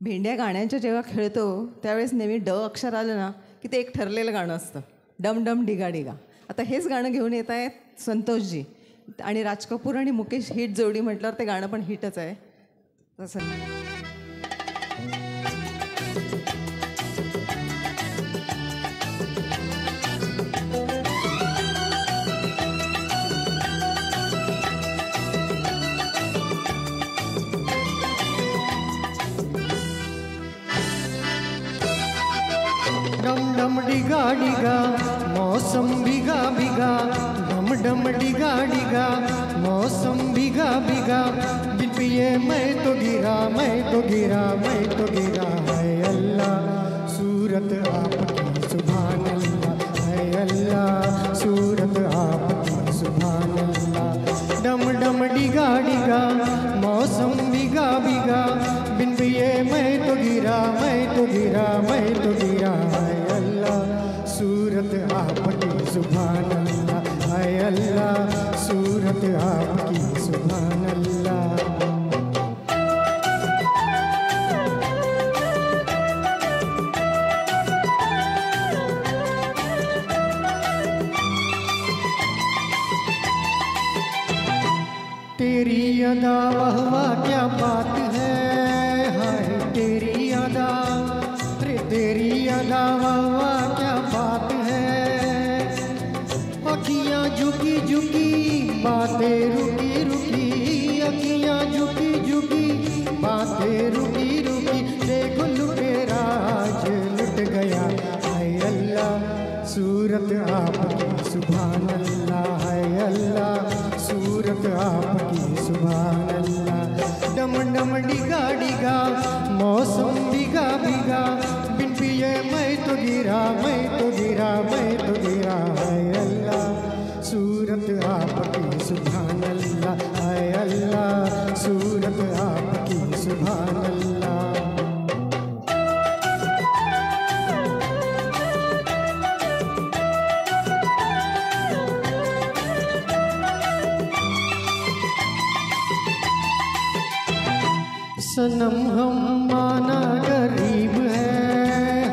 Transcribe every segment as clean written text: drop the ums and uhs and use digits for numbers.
भेंड्या गाण्यांच्या जेव्हा खेळतो त्यावेळेस नेहमी ड अक्षर आलं ना की ते एक ठरलेलं गाणं असतं, डम डम डिगा डिगा. आता हेच गाणं घेऊन येत आहेत संतोषजी आणि राज कपूर आणि मुकेश हिट जोडी म्हटल्यावर ते गाणं पण हिटच आहे. तसं डम डम डिगा डिगा मौसम भिगा भिगा, डम डम डिगा डिगा मौसम भिगा भिगा, बिन पिए मैं तो गिरा मैं तो गिरा मैं तो गिरा. है अल्लाह सूरत आपकी सुभान अल्लाह, है अल्लाह सूरत आपकी सुभान अल्लाह. डम डम डिगा डिगा मौसम भिगा भिगा, बिन पिए मैं तो गिरा मैं तो गिरा मैं तो गिरा. है अल्लाह सूरत आपकी सुभान अल्लाह, है अल्लाह सूरत आपकी सुभान अल्लाह. तेरी अदा वाह वाह क्या बात है, हाय तेरी अदा, रे तेरी अदा वाह वाह क्या बात है. अखियाँ झुकी झुकी बातें रुकी रुकी, अखियाँ झुकी झुकी बातें रुकी रुकी, देखो लुटेरा आज लुट गया. है अल्लाह सूरत आपकी सुभान अल्लाह, है अल्लाह सूरत आपकी सुभान अल्लाह. डम डम डिगा डिगा मौसम भिगा भिगा, बिन पिए मैं तो गिरा मैं तो गिरा मैं तो गिरा. है अल्लाह सूरत आपकी सुभान अल्लाह, है अल्लाह सूरत आपकी सुभान अल्लाह. सनम हम माना गरीब है,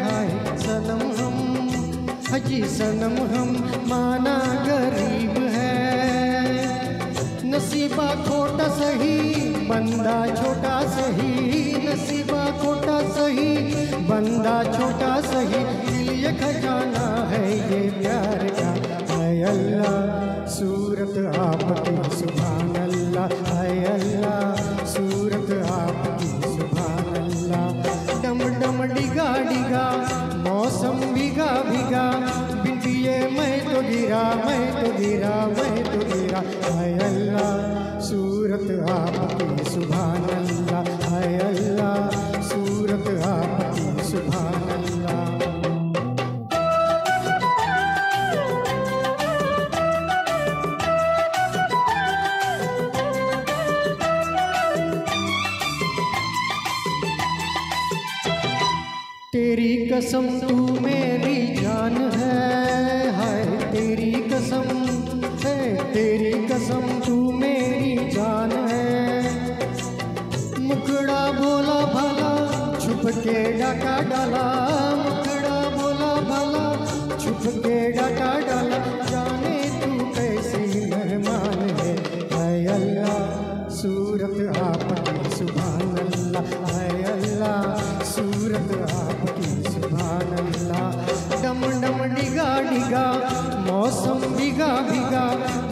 हाय सनम हम, हजी सनम हम माना गरीब है. नसीबा खोटा सही बंदा छोटा सही, नसीबा खोटा सही बंदा छोटा सही, दिल ये खजाना है ये प्यार का. है अल्लाह सूरत आपकी सुभान अल्लाह, है अल्लाह सूरत आपकी सुभान अल्लाह. डम डम डिगा डिगा मौसम भिगा भिगा, बिन पिए मैं तो गिरा मैं तो गिरा मैं तो गिरा. है अल्लाह सूरत आपकी सुभान अल्लाह, है अल्लाह सूरत आपकी सुभान अल्लाह. तेरी कसम तू मेरी जान है, हाय तेरी कसम है, तेरी कसम तू मेरी जान है. मुखड़ा बोला भला छुप के डाका डाला, मुखड़ा बोला भला छुप के डाका डाला, जाने तू कैसी मेहमान है. है अल्लाह सूरत आपकी सुभान अल्लाह, है अल्लाह सूरत आपकी सुभान अल्लाह. डम डम डिगा डिगा मौसम भिगा भिगा,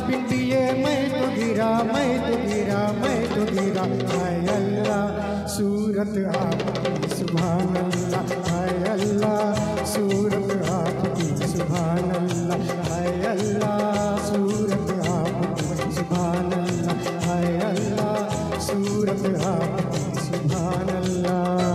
बिन पिए मैं तो गिरा मैं तो गिरा मैं तो गिरा. है अल्लाह सूरत आपकी सुभान अल्लाह, है अल्लाह सूरत आपकी सुभान अल्लाह, है अल्लाह सूरत आपकी सुभान अल्लाह, है अल्लाह सूरत आपकी सुभान अल्लाह.